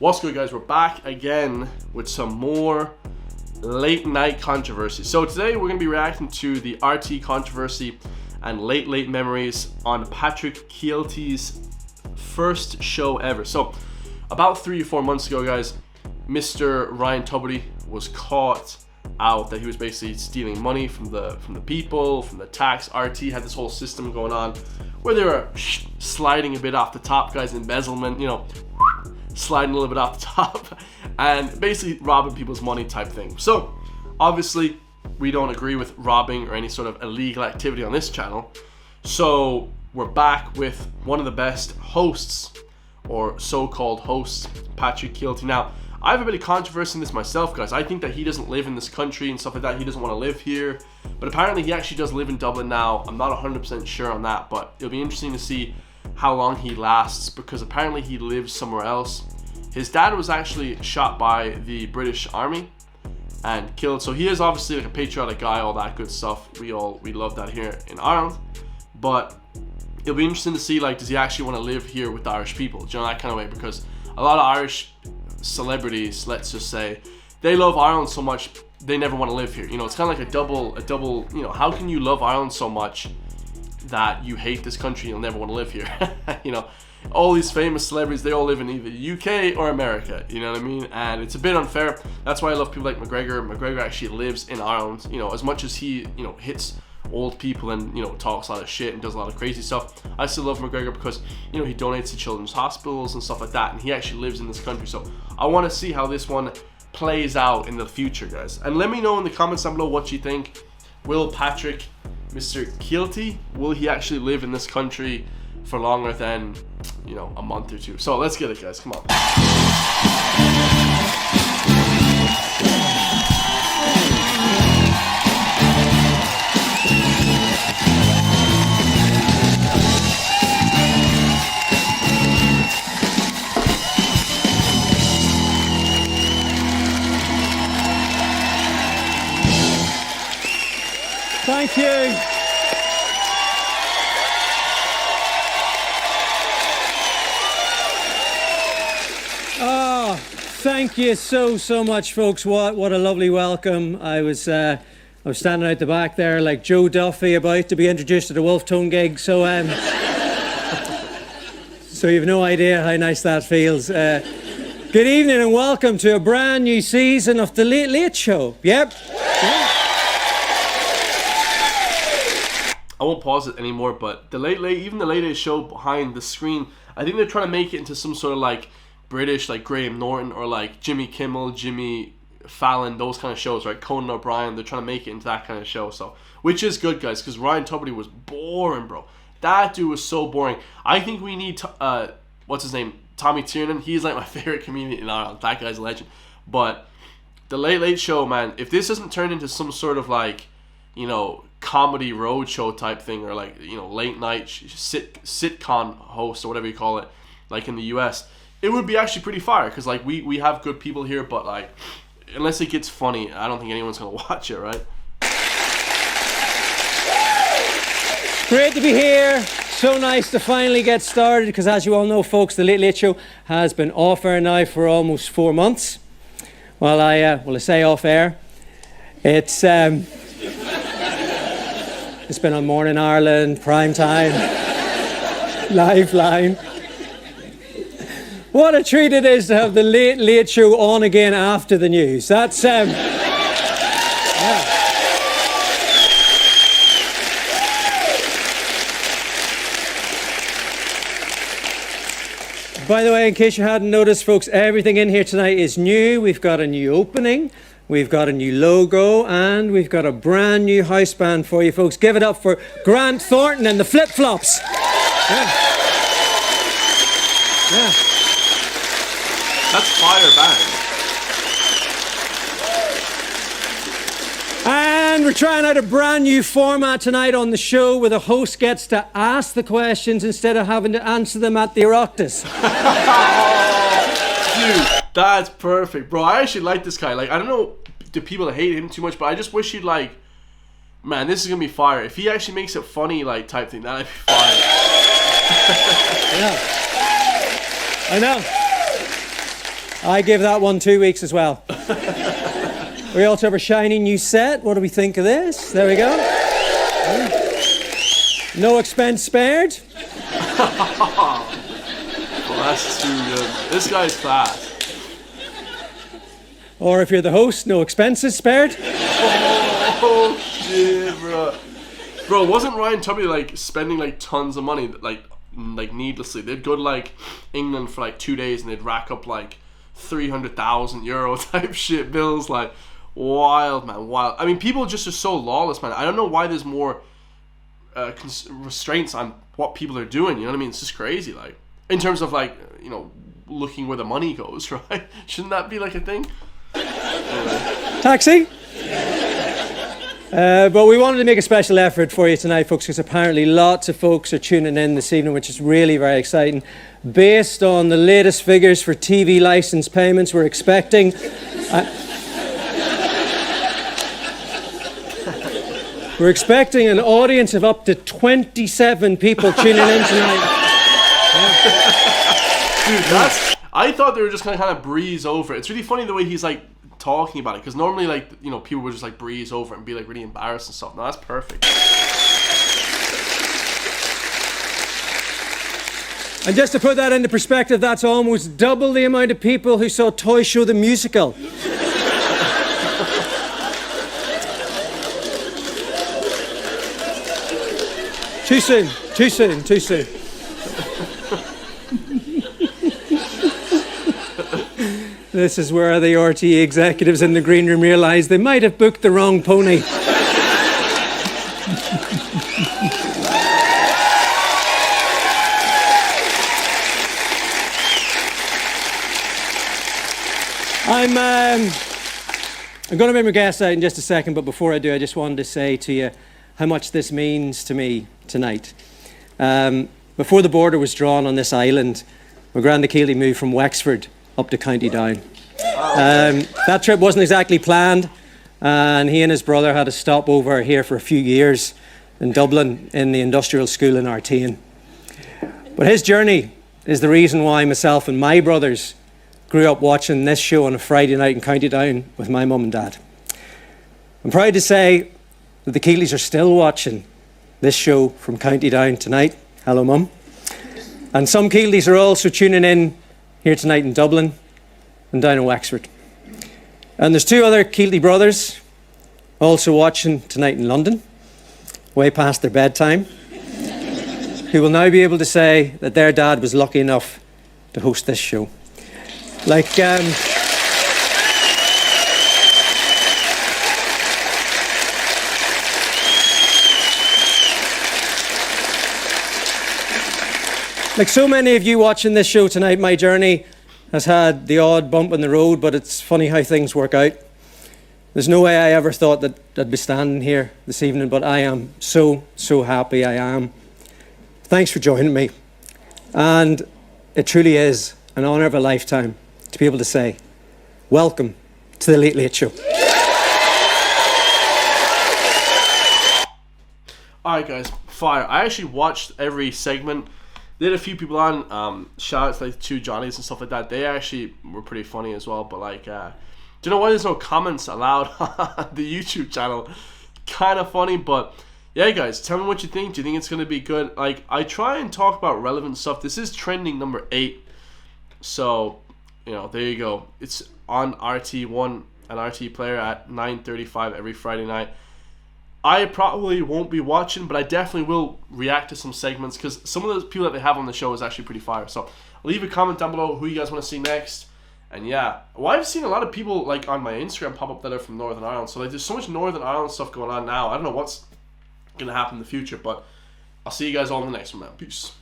What's good, guys? We're back again with some more late night controversy. So today we're going to be reacting to the RTÉ Controversy and late memories on Patrick Kielty's first show ever. So about 3 or 4 months ago, guys, Mr. Ryan Tubridy was caught out that he was basically stealing money from the people, from the tax. RTÉ had this whole system going on where they were sliding a bit off the top, guys, embezzlement, you know, sliding a little bit off the top and basically robbing people's money type thing. So obviously we don't agree with robbing or any sort of illegal activity on this channel. So we're back with one of the best hosts, or so-called hosts, Patrick Kielty. Now, I have a bit of controversy in this myself, guys. I think that he doesn't live in this country and stuff like that. He doesn't want to live here. But apparently he actually does live in Dublin now. I'm not 100% sure on that, but it'll be interesting to see how long he lasts, because apparently he lives somewhere else. His dad was actually shot by the British Army and killed. So he is obviously like a patriotic guy, all that good stuff. We love that here in Ireland. But it'll be interesting to see, like, does he actually want to live here with the Irish people? Do you know, that kind of way? Because a lot of Irish celebrities, let's just say, they love Ireland so much they never want to live here. You know, it's kind of like a double, you know, how can you love Ireland so much that you hate this country, you'll never want to live here? You know, all these famous celebrities, they all live in either the UK or America, you know what I mean? And it's a bit unfair. That's why I love people like McGregor. McGregor actually lives in Ireland. You know, as much as he, you know, hits old people and, you know, talks a lot of shit and does a lot of crazy stuff, I still love McGregor because, you know, he donates to children's hospitals and stuff like that, and he actually lives in this country. So I want to see how this one plays out in the future, guys. And let me know in the comments down below what you think. Will Patrick, Mr. Kielty, will he actually live in this country for longer than, you know, a month or two? So let's get it, guys. Come on. Thank you. Oh, thank you so much, folks. What a lovely welcome. I was standing out the back there like Joe Duffy about to be introduced to the Wolf Tone gig. So so you've no idea how nice that feels. Good evening and welcome to a brand new season of the Late Late Show. Yep. I won't pause it anymore, but the even the Late Show behind the screen, I think they're trying to make it into some sort of like British, like Graham Norton or like Jimmy Kimmel, Jimmy Fallon, those kind of shows, right? Conan O'Brien, they're trying to make it into that kind of show. So, which is good, guys, because Ryan Tubridy was boring, bro. That dude was so boring. I think we need what's his name, Tommy Tiernan. He's like my favorite comedian in Ireland. That guy's a legend. But the Late Show, man, if this doesn't turn into some sort of like, you know, comedy roadshow type thing, or like, you know, late night sitcom host or whatever you call it, like in the US, it would be actually pretty fire, because like we have good people here, but like unless it gets funny, I don't think anyone's gonna watch it, right? Great to be here. So nice to finally get started, because as you all know, folks, the Late Late Show has been off air now for almost 4 months. Well, I say off air. It's been on Morning Ireland, Prime Time, Lifeline. What a treat it is to have the Late Late Show on again after the news. That's yeah. By the way, in case you hadn't noticed, folks, everything in here tonight is new. We've got a new opening, we've got a new logo, and we've got a brand new house band for you, folks. Give it up for Grant Thornton and the Flip Flops. Yeah. Yeah. That's fire band. And we're trying out a brand new format tonight on the show, where the host gets to ask the questions instead of having to answer them at the Oireachtas. Dude, that's perfect, bro. I actually like this guy. Like, I don't know, do people hate him too much, but I just wish he'd like, man, this is gonna be fire. If he actually makes it funny, like, type thing, that'd be fire. Yeah. I know. I give that one 2 weeks as well. We also have a shiny new set. What do we think of this? There we go. No expense spared. Well, that's too good. This guy's fast. Or if you're the host, no expenses spared. Oh shit, bro. Bro, wasn't Ryan Tubby like spending like tons of money like needlessly? They'd go to like England for like 2 days and they'd rack up like 300,000 euro type shit bills. Like wild, man, wild. I mean, people just are so lawless, man. I don't know why there's more restraints on what people are doing. You know what I mean? It's just crazy. Like in terms of like, you know, looking where the money goes, right? Shouldn't that be like a thing? Taxi? But we wanted to make a special effort for you tonight, folks, because apparently lots of folks are tuning in this evening, which is really very exciting. Based on the latest figures for TV license payments, we're expecting... we're expecting an audience of up to 27 people tuning in tonight. Dude, I thought they were just gonna kind of breeze over it. It's really funny the way he's like talking about it, because normally, like, you know, people would just like breeze over it and be like really embarrassed and stuff. No, that's perfect. And just to put that into perspective, that's almost double the amount of people who saw Toy Show the musical. Too soon, too soon, too soon. This is where the RTÉ executives in the green room realise they might have booked the wrong pony. I'm going to bring my guest out in just a second, but before I do, I just wanted to say to you how much this means to me tonight. Before the border was drawn on this island, my Granda Kielty moved from Wexford up to County Down. That trip wasn't exactly planned, and he and his brother had a stopover here for a few years in Dublin in the industrial school in RTÉ. But his journey is the reason why myself and my brothers grew up watching this show on a Friday night in County Down with my mum and dad. I'm proud to say that the Kieltys are still watching this show from County Down tonight. Hello, Mum. And some Kieltys are also tuning in here tonight in Dublin and down in Wexford. And there's two other Kielty brothers also watching tonight in London, way past their bedtime, who will now be able to say that their dad was lucky enough to host this show. Like so many of you watching this show tonight, my journey has had the odd bump in the road, but it's funny how things work out. There's no way I ever thought that I'd be standing here this evening, but I am so happy I am. Thanks for joining me. And it truly is an honour of a lifetime to be able to say, welcome to the Late Late Show. Alright guys, fire. I actually watched every segment. They had a few people on, shout out to like two Johnnies and stuff like that. They actually were pretty funny as well, but like, do you know why there's no comments allowed on the YouTube channel? Kind of funny, but yeah guys, tell me what you think. Do you think it's going to be good? Like, I try and talk about relevant stuff. This is trending number 8, so, you know, there you go. It's on RT1 and RT Player at 9:35 every Friday night. I probably won't be watching, but I definitely will react to some segments, because some of the people that they have on the show is actually pretty fire. So leave a comment down below who you guys want to see next. And yeah, well, I've seen a lot of people like on my Instagram pop up that are from Northern Ireland. So like, there's so much Northern Ireland stuff going on now. I don't know what's gonna happen in the future, but I'll see you guys all in the next one, man. Peace.